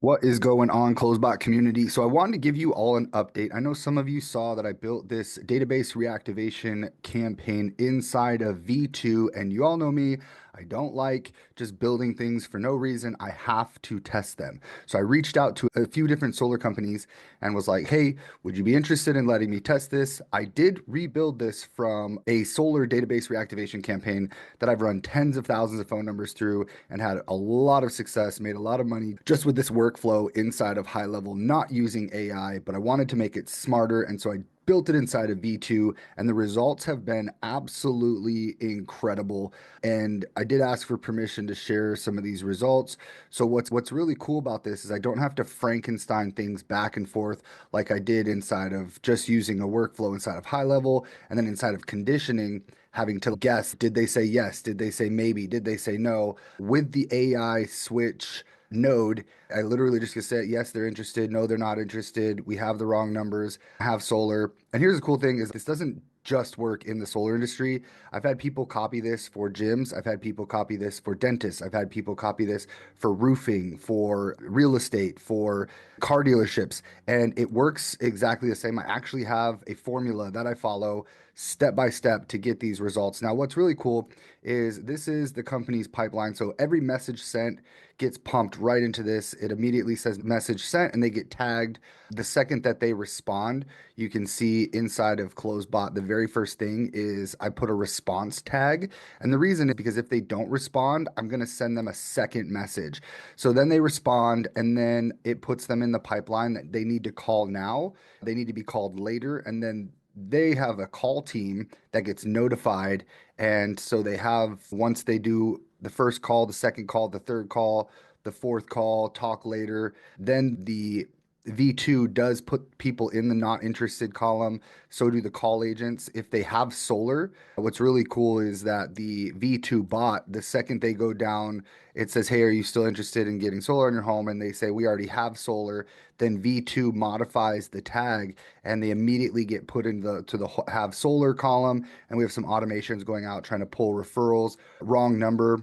What is going on, Closebot community? So I wanted to give you all an update. I know some of you saw that I built this database reactivation campaign inside of V2, and you all know me. I don't like just building things for no reason. I have to test them. So I reached out to a few different solar companies and was like, hey, would you be interested in letting me test this? I did rebuild this from a solar database reactivation campaign that I've run tens of thousands of phone numbers through and had a lot of success, made a lot of money just with this workflow inside of high level, not using AI, but I wanted to make it smarter. And so I built it inside of V2 and the results have been absolutely incredible. And I did ask for permission to share some of these results. So what's really cool about this is I don't have to Frankenstein things back and forth like I did inside of just using a workflow inside of high level and then inside of conditioning having to guess, did they say yes? Did they say maybe? Did they say no? With the AI switch node, I literally just get say, yes, they're interested. No, they're not interested. We have the wrong numbers, have solar. And here's the cool thing is this doesn't just work in the solar industry. I've had people copy this for gyms. I've had people copy this for dentists. I've had people copy this for roofing, for real estate, for car dealerships. And it works exactly the same. I actually have a formula that I follow step by step to get these results. Now, what's really cool is this is the company's pipeline. So every message sent gets pumped right into this. It immediately says message sent and they get tagged. The second that they respond, you can see inside of Closebot, the very first thing is I put a response tag. And the reason is because if they don't respond, I'm going to send them a second message. So then they respond and then it puts them in the pipeline that they need to call now. They need to be called later. And then they have a call team that gets notified. And so they have, once they do the first call, the second call, the third call, the fourth call, talk later, then the V2 does put people in the not interested column. So do the call agents. If they have solar, what's really cool is that the V2 bot, the second they go down, it says, hey, are you still interested in getting solar in your home? And they say, we already have solar. Then V2 modifies the tag and they immediately get put into the have solar column. And we have some automations going out trying to pull referrals, wrong number.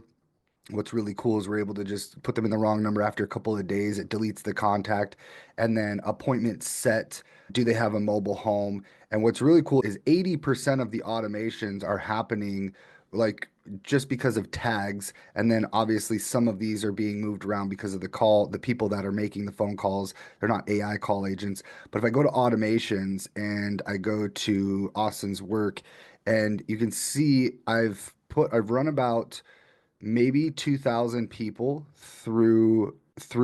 What's really cool is we're able to just put them in the wrong number after a couple of days. It deletes the contact and then appointment set. Do they have a mobile home? And what's really cool is 80% of the automations are happening like just because of tags. And then obviously some of these are being moved around because of the people that are making the phone calls. They're not AI call agents. But if I go to automations and I go to Austin's work and you can see I've run about maybe 2,000 people through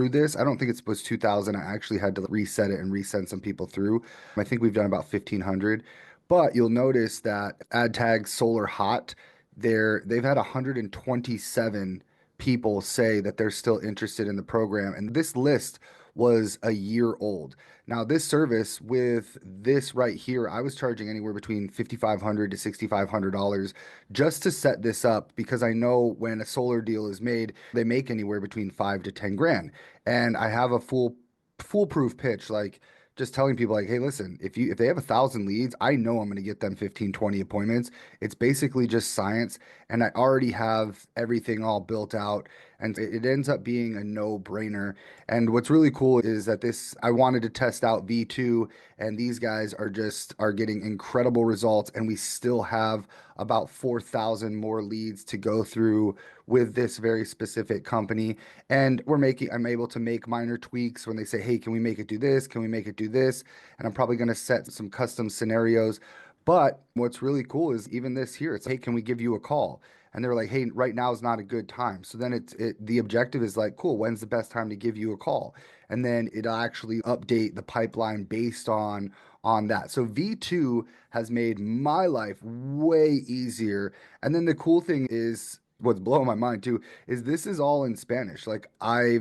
this. I don't think it was 2,000. I actually had to reset it and resend some people through. I think we've done about 1,500. But you'll notice that ad tag solar hot, they've had 127 people say that they're still interested in the program. And this list was a year old. Now, this service with this right here, I was charging anywhere between $5,500 to $6,500 just to set this up because I know when a solar deal is made, they make anywhere between 5 to 10 grand. And I have a foolproof pitch, like just telling people like, hey, listen, if they have 1,000 leads, I know I'm going to get them 15, 20 appointments. It's basically just science. And I already have everything all built out. And it ends up being a no-brainer. And what's really cool is that I wanted to test out V2 and these guys are getting incredible results and we still have about 4,000 more leads to go through with this very specific company. And I'm able to make minor tweaks when they say, hey, can we make it do this? Can we make it do this? And I'm probably going to set some custom scenarios. But what's really cool is even this here, it's, hey, can we give you a call? And they're like, hey, right now is not a good time. So then the objective is like, cool, when's the best time to give you a call? And then it'll actually update the pipeline based on that. So V2 has made my life way easier. And then the cool thing is what's blowing my mind too is this is all in Spanish. Like I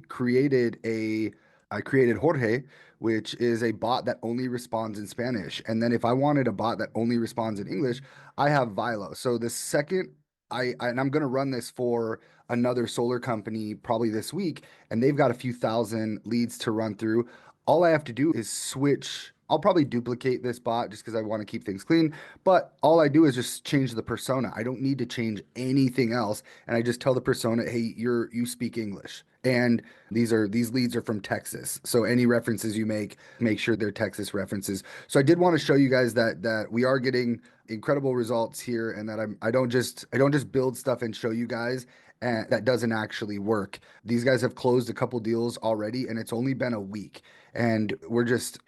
created Jorge, which is a bot that only responds in Spanish. And then if I wanted a bot that only responds in English, I have Vilo. So the second and I'm going to run this for another solar company probably this week, and they've got a few thousand leads to run through. All I have to do is switch. I'll probably duplicate this bot just because I want to keep things clean. But all I do is just change the persona. I don't need to change anything else. And I just tell the persona, hey, you speak English. And these leads are from Texas. So any references you make sure they're Texas references. So I did want to show you guys that we are getting incredible results here, and that I don't just build stuff and show you guys, and that doesn't actually work. These guys have closed a couple deals already, and it's only been a week. And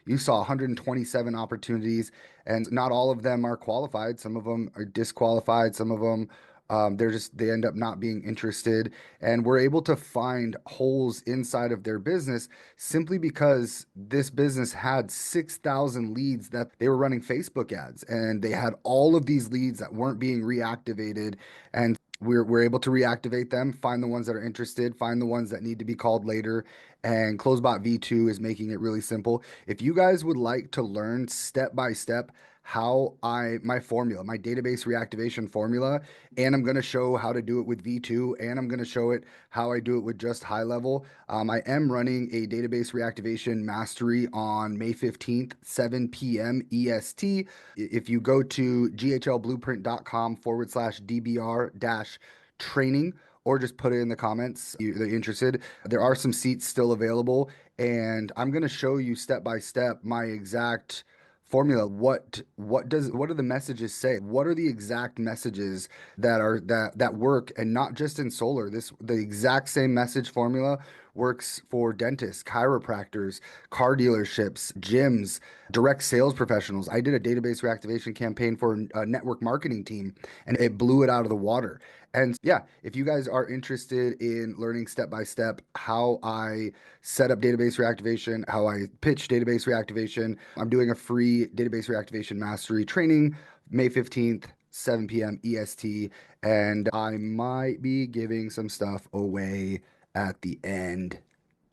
you saw 127 opportunities, and not all of them are qualified. Some of them are disqualified. Some of them, they end up not being interested. And we're able to find holes inside of their business simply because this business had 6,000 leads that they were running Facebook ads, and they had all of these leads that weren't being reactivated. And we're able to reactivate them, find the ones that are interested, find the ones that need to be called later. And Closebot V2 is making it really simple. If you guys would like to learn step by step my formula, my database reactivation formula, and I'm going to show how to do it with V2, and I'm going to show it how I do it with just high level. I am running a database reactivation mastery on May 15th, 7 p.m. EST. If you go to ghlblueprint.com/DBR dash training, or just put it in the comments that you're interested. There are some seats still available, and I'm going to show you step by step my exact formula. What do the messages say? What are the exact messages that work, and not just in solar? The exact same message formula works for dentists, chiropractors, car dealerships, gyms, direct sales professionals. I did a database reactivation campaign for a network marketing team, and it blew it out of the water. And yeah, if you guys are interested in learning step by step how I set up database reactivation, how I pitch database reactivation, I'm doing a free database reactivation mastery training May 15th, 7 p.m. EST, and I might be giving some stuff away at the end.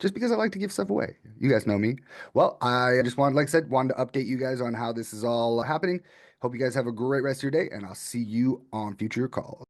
Just because I like to give stuff away. You guys know me. Well, I just wanted, like I said, wanted to update you guys on how this is all happening. Hope you guys have a great rest of your day, and I'll see you on future calls.